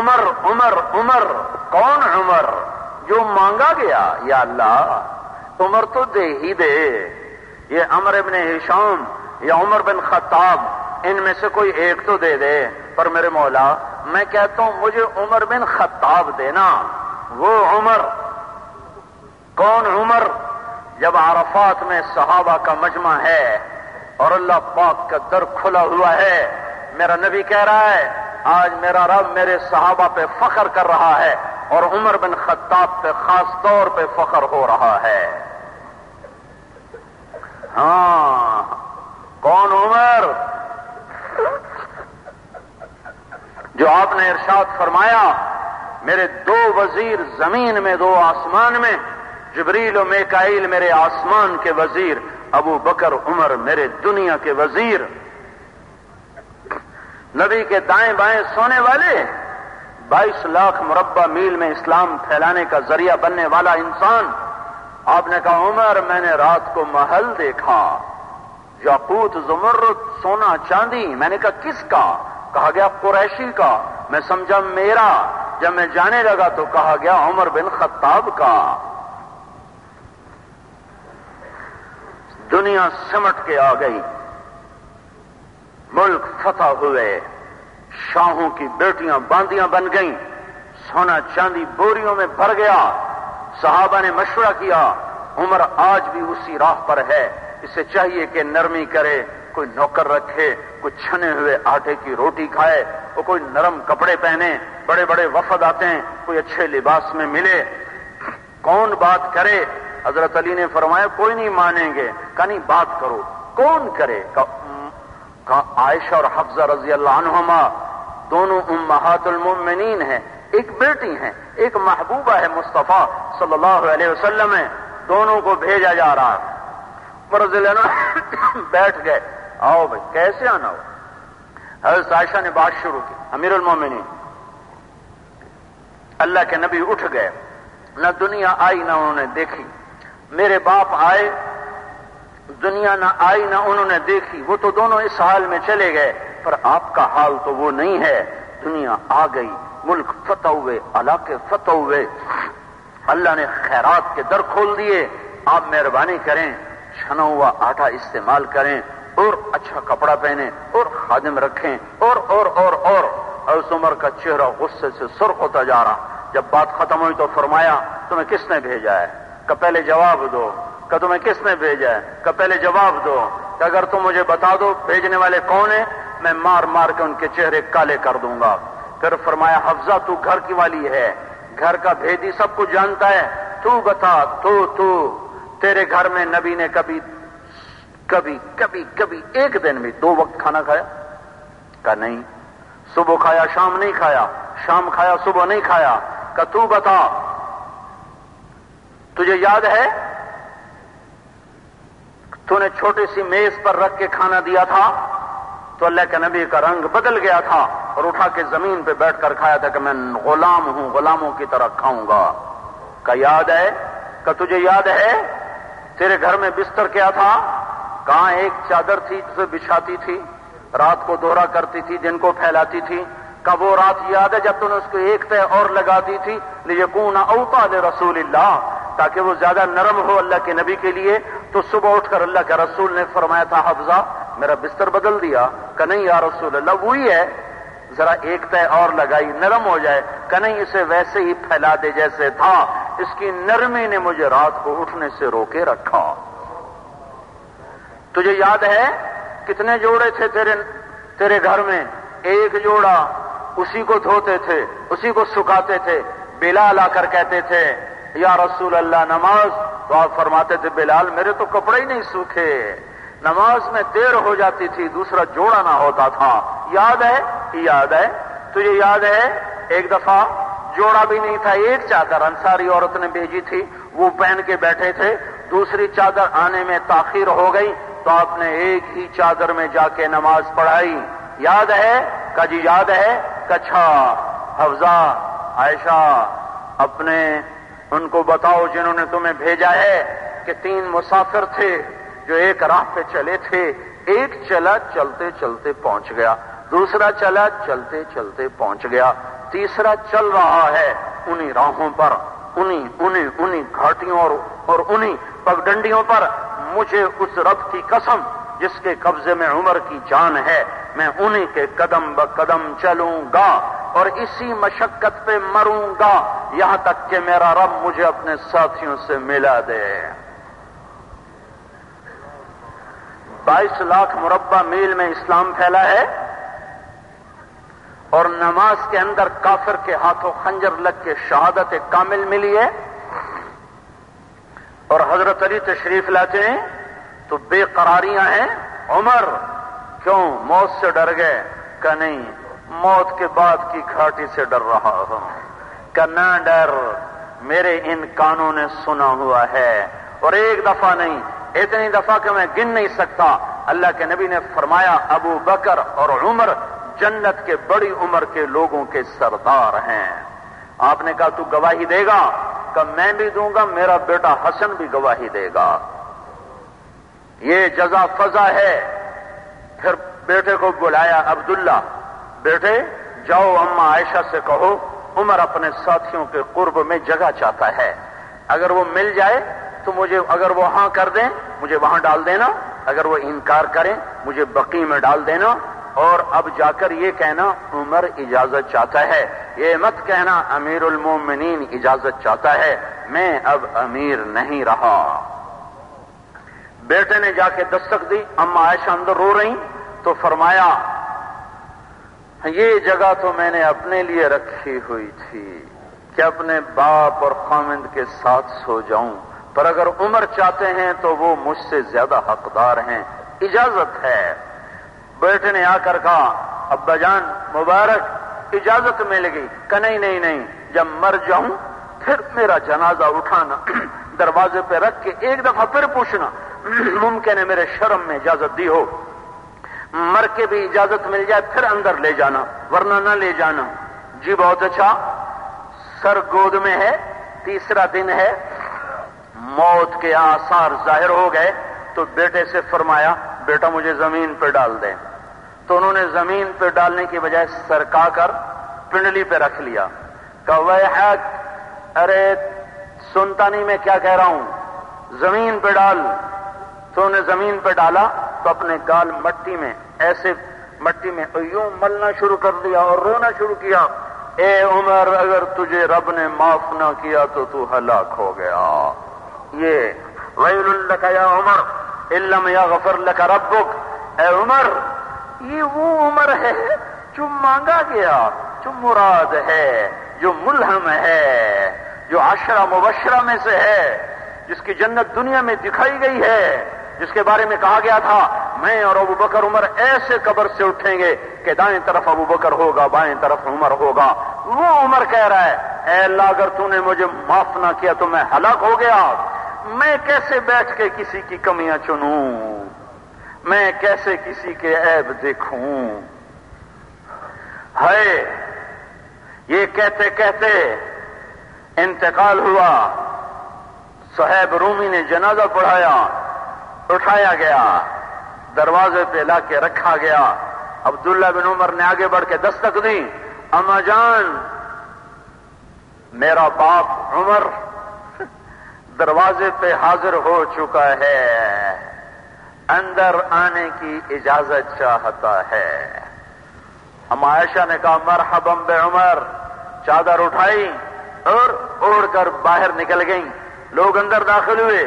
عمر عمر عمر. کون عمر؟ جو مانگا گیا. یا اللہ عمر تو دے ہی دے. یہ عمر ابن ہشام یا عمر بن خطاب ان میں سے کوئی ایک تو دے دے. پر میرے مولا میں کہتا ہوں مجھے عمر بن خطاب دینا. وہ عمر کون عمر؟ جب عرفات میں صحابہ کا مجمع ہے اور اللہ پاک کا در کھلا ہوا ہے، میرا نبی کہہ رہا ہے آج میرا رب میرے صحابہ پہ فخر کر رہا ہے، اور عمر بن خطاب پہ خاص طور پہ فخر ہو رہا ہے. ہاں کون عمر؟ جو آپ نے ارشاد فرمایا میرے دو وزیر زمین میں دو آسمان میں، جبریل و میکائیل میرے آسمان کے وزیر، ابو بکر عمر میرے دنیا کے وزیر. نبی کے دائیں بائیں سونے والے، 22 لاکھ مربع میل میں اسلام پھیلانے کا ذریعہ بننے والا انسان. آپ نے کہا عمر میں نے رات کو محل دیکھا، یاقوت زمرد سونا چاندی. میں نے کہا کس کا؟ کہا گیا قریشی کا. میں سمجھا میرا. جب میں جانے لگا تو کہا گیا عمر بن خطاب کا. دنیا سمٹ کے آ گئی، ملک فتح ہوئے، شاہوں کی بیٹیاں باندیاں بن گئیں، سونا چاندی بوریوں میں بھر گیا. صحابہ نے مشورہ کیا عمر آج بھی اسی راہ پر ہے، اسے چاہیے کہ نرمی کرے، کوئی نوکر رکھے، کوئی چھنے ہوئے آٹے کی روٹی کھائے، اور کوئی نرم کپڑے پہنے. بڑے بڑے وفد آتے ہیں، کوئی اچھے لباس میں ملے. کون بات کرے؟ حضرت علی نے فرمایا کوئی نہیں مانیں گے. کہا نہیں بات کرو. کون کرے؟ کہا عائشہ اور حفصہ رضی اللہ عنہما دونوں امہات المؤمنین ہیں، ایک بیٹی ہیں، ایک محبوبہ ہے مصطفیٰ صلی اللہ علیہ وسلم ہے. دونوں کو بھیجا جا رہا. عمر رضی اللہ عنہ بیٹھ گئے. آؤ بھائی کیسے آنا ہو؟ حضرت عائشہ نے بات شروع کی. امیر المومنین اللہ کے نبی اٹھ گئے، نہ دنیا آئی نہ انہوں نے دیکھی. میرے باپ آئے، دنیا نہ آئی نہ انہوں نے دیکھی. وہ تو دونوں اس حال میں چلے گئے، پر آپ کا حال تو وہ نہیں ہے. دنیا آ گئی، ملک فتح ہوئے، علاقے فتح ہوئے، اللہ نے خیرات کے در کھول دیے. آپ مہربانی کریں، چھنا ہوا آٹا استعمال کریں، اور اچھا کپڑا پہنیں، اور خادم رکھیں، اور حضرت عمر کا چہرہ غصے سے سرخ ہوتا جا رہا. جب بات ختم ہوئی تو فرمایا تمہیں کس نے بھیجا ہے؟ کہ پہلے جواب دو. کہ تمہیں کس نے بھیجا ہے؟ کہ پہلے جواب دو. کہ اگر تم مجھے بتا دو بھیجنے والے کون ہیں، میں مار مار کے ان کے چہرے کالے کر دوں گا. پھر فرمایا حفصہ تو گھر کی والی ہے، گھر کا بھیدی سب کچھ جانتا ہے، تو بتا تو تیرے گھر میں نبی نے کبھی ایک دن میں 2 وقت کھانا کھایا؟ کہ نہیں. صبح کھایا شام نہیں کھایا، شام کھایا صبح نہیں کھایا. کہ تو بتا تجھے یاد ہے تو نے چھوٹی سی میز پر رکھ کے کھانا دیا تھا تو اللہ کے نبی کا رنگ بدل گیا تھا اور اٹھا کے زمین پہ بیٹھ کر کھایا تھا کہ میں غلام ہوں، غلاموں کی طرح کھاؤں گا. کہ یاد ہے؟ کہ تجھے یاد ہے تیرے گھر میں بستر کیا تھا؟ کہاں ایک چادر تھی جسے بچھاتی تھی، رات کو دوہرا کرتی تھی، دن کو پھیلاتی تھی. کہ وہ رات یاد ہے جب تم نے اس کو ایک تہ اور لگا دی تھی، لیکون اوطا لرسول اللہ، تاکہ وہ زیادہ نرم ہو اللہ کے نبی کے لیے. تو صبح اٹھ کر اللہ کے رسول نے فرمایا تھا حفصہ میرا بستر بدل دیا؟ کہ نہیں یا رسول اللہ وہی ہے، ذرا ایک تہ اور لگائی نرم ہو جائے. کہ نہیں اسے ویسے ہی پھیلا دے جیسے تھا، اس کی نرمی نے مجھے رات کو اٹھنے سے روکے رکھا. تجھے یاد ہے کتنے جوڑے تھے تیرے گھر میں؟ ایک جوڑا، اسی کو دھوتے تھے، اسی کو سکھاتے تھے. بلال آ کر کہتے تھے یا رسول اللہ نماز، تو آپ فرماتے تھے بلال میرے تو کپڑے ہی نہیں سوکھے، نماز میں دیر ہو جاتی تھی، دوسرا جوڑا نہ ہوتا تھا. یاد ہے؟ یاد ہے. تجھے یاد ہے ایک دفعہ جوڑا بھی نہیں تھا، ایک چادر انصاری عورت نے بھیجی تھی، وہ پہن کے بیٹھے تھے، دوسری چادر آنے میں تاخیر ہو گئی تو آپ نے ایک ہی چادر میں جا کے نماز پڑھائی. یاد ہے؟ کہ جی یاد ہے. کہ اچھا حفصہ عائشہ اپنے ان کو بتاؤ جنہوں نے تمہیں بھیجا ہے کہ 3 مسافر تھے جو ایک راہ پہ چلے تھے، ایک چلا چلتے چلتے پہنچ گیا، دوسرا چلا، چلتے چلتے پہنچ گیا، تیسرا چل رہا ہے انہی راہوں پر، انہی گھاٹیوں اور انہی پگڈنڈیوں پر۔ مجھے اس رب کی قسم جس کے قبضے میں عمر کی جان ہے، میں انہی کے قدم بقدم چلوں گا اور اسی مشقت پہ مروں گا یہاں تک کہ میرا رب مجھے اپنے ساتھیوں سے ملا دے۔ 22 لاکھ مربع میل میں اسلام پھیلا ہے اور نماز کے اندر کافر کے ہاتھوں خنجر لگ کے شہادت کامل ملی ہے، اور حضرت علی تشریف لاتے ہیں تو بے قراریاں ہیں۔ عمر کیوں موت سے ڈر گئے؟ کہ نہیں، موت کے بعد کی گھاٹی سے ڈر رہا ہوں۔ کہ نہ ڈر، میرے ان کانوں نے سنا ہوا ہے، اور ایک دفعہ نہیں، اتنی دفعہ کہ میں گن نہیں سکتا۔ اللہ کے نبی نے فرمایا ابو بکر اور عمر جنت کے بڑی عمر کے لوگوں کے سردار ہیں۔ آپ نے کہا تو گواہی دے گا؟ کہ میں بھی دوں گا، میرا بیٹا حسن بھی گواہی دے گا۔ یہ جزا فضا ہے۔ پھر بیٹے کو بلایا، عبداللہ بیٹے جاؤ اماں عائشہ سے کہو عمر اپنے ساتھیوں کے قرب میں جگہ چاہتا ہے، اگر وہ مل جائے تو مجھے، اگر وہ ہاں کر دیں مجھے وہاں ڈال دینا، اگر وہ انکار کریں مجھے بقیع میں ڈال دینا، اور اب جا کر یہ کہنا عمر اجازت چاہتا ہے، یہ مت کہنا امیر المومنین اجازت چاہتا ہے، میں اب امیر نہیں رہا۔ بیٹے نے جا کے دستک دی، اماں عائشہ اندر رو رہی تو فرمایا یہ جگہ تو میں نے اپنے لیے رکھی ہوئی تھی کہ اپنے باپ اور خامند کے ساتھ سو جاؤں، پر اگر عمر چاہتے ہیں تو وہ مجھ سے زیادہ حقدار ہیں، اجازت ہے۔ بیٹے نے آ کر کہا ابا جان مبارک اجازت مل گئی؟ کہ نہیں، جب مر جاؤں پھر میرا جنازہ اٹھانا، دروازے پہ رکھ کے ایک دفعہ پھر پوچھنا، ممکن ہے میرے شرم میں اجازت دی ہو، مر کے بھی اجازت مل جائے پھر اندر لے جانا ورنہ نہ لے جانا۔ جی بہت اچھا۔ سر گود میں ہے، تیسرا دن ہے، موت کے آثار ظاہر ہو گئے تو بیٹے سے فرمایا بیٹا مجھے زمین پہ ڈال دیں، تو انہوں نے زمین پہ ڈالنے کی بجائے سرکا کر پنڈلی پہ رکھ لیا۔ کہ ویحک، ارے سنتا نہیں میں کیا کہہ رہا ہوں، زمین پہ ڈال۔ تو انہوں نے زمین پہ ڈالا تو اپنے گال مٹی میں ایسے مٹی میں یوں ملنا شروع کر دیا اور رونا شروع کیا، اے عمر اگر تجھے رب نے معاف نہ کیا تو ہلاک ہو گیا۔ یہ ویل لک یا عمر ان لم یغفر لک ربک، اے عمر یہ وہ عمر ہے جو مانگا گیا، جو مراد ہے، جو ملہم ہے، جو 10 مبشرہ میں سے ہے، جس کی جنت دنیا میں دکھائی گئی ہے، جس کے بارے میں کہا گیا تھا میں اور ابو بکر عمر ایسے قبر سے اٹھیں گے کہ دائیں طرف ابو بکر ہوگا بائیں طرف عمر ہوگا۔ وہ عمر کہہ رہا ہے اے اللہ اگر تو نے مجھے معاف نہ کیا تو میں ہلاک ہو گیا، میں کیسے بیٹھ کے کسی کی کمیاں چنوں، میں کیسے کسی کے عیب دیکھوں۔ ہے یہ کہتے کہتے انتقال ہوا، صہیب رومی نے جنازہ پڑھایا، اٹھایا گیا، دروازے پہ لا کے رکھا گیا۔ عبداللہ بن عمر نے آگے بڑھ کے دستک دی، اما جان میرا باپ عمر دروازے پہ حاضر ہو چکا ہے، اندر آنے کی اجازت چاہتا ہے۔ اما عائشہ نے کہا مرحبا بعمر، چادر اٹھائی اور اوڑھ کر باہر نکل گئیں۔ لوگ اندر داخل ہوئے،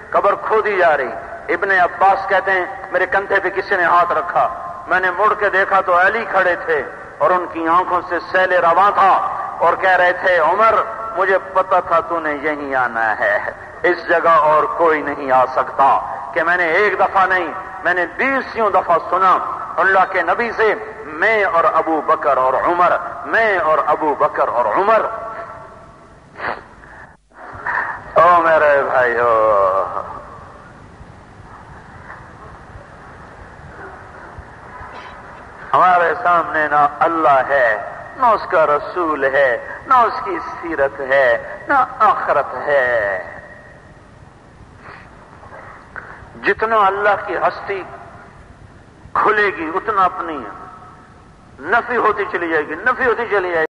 قبر کھودی جا رہی۔ ابن عباس کہتے ہیں میرے کندھے پہ کسی نے ہاتھ رکھا، میں نے مڑ کے دیکھا تو علی کھڑے تھے اور ان کی آنکھوں سے سیل رواں تھا اور کہہ رہے تھے عمر مجھے پتا تھا تو نے یہیں آنا ہے، اس جگہ اور کوئی نہیں آ سکتا۔ کہ میں نے ایک دفعہ نہیں، میں نے 20 دفعہ سنا اللہ کے نبی سے میں اور ابو بکر اور عمر، میں اور ابو بکر اور عمر۔ او میرے بھائیو، ہمارے سامنے نہ اللہ ہے، نہ اس کا رسول ہے، نہ اس کی سیرت ہے، نہ آخرت ہے۔ جتنا اللہ کی ہستی کھلے گی اتنا اپنی نفی ہوتی چلی جائے گی، نفی ہوتی چلی جائے گی۔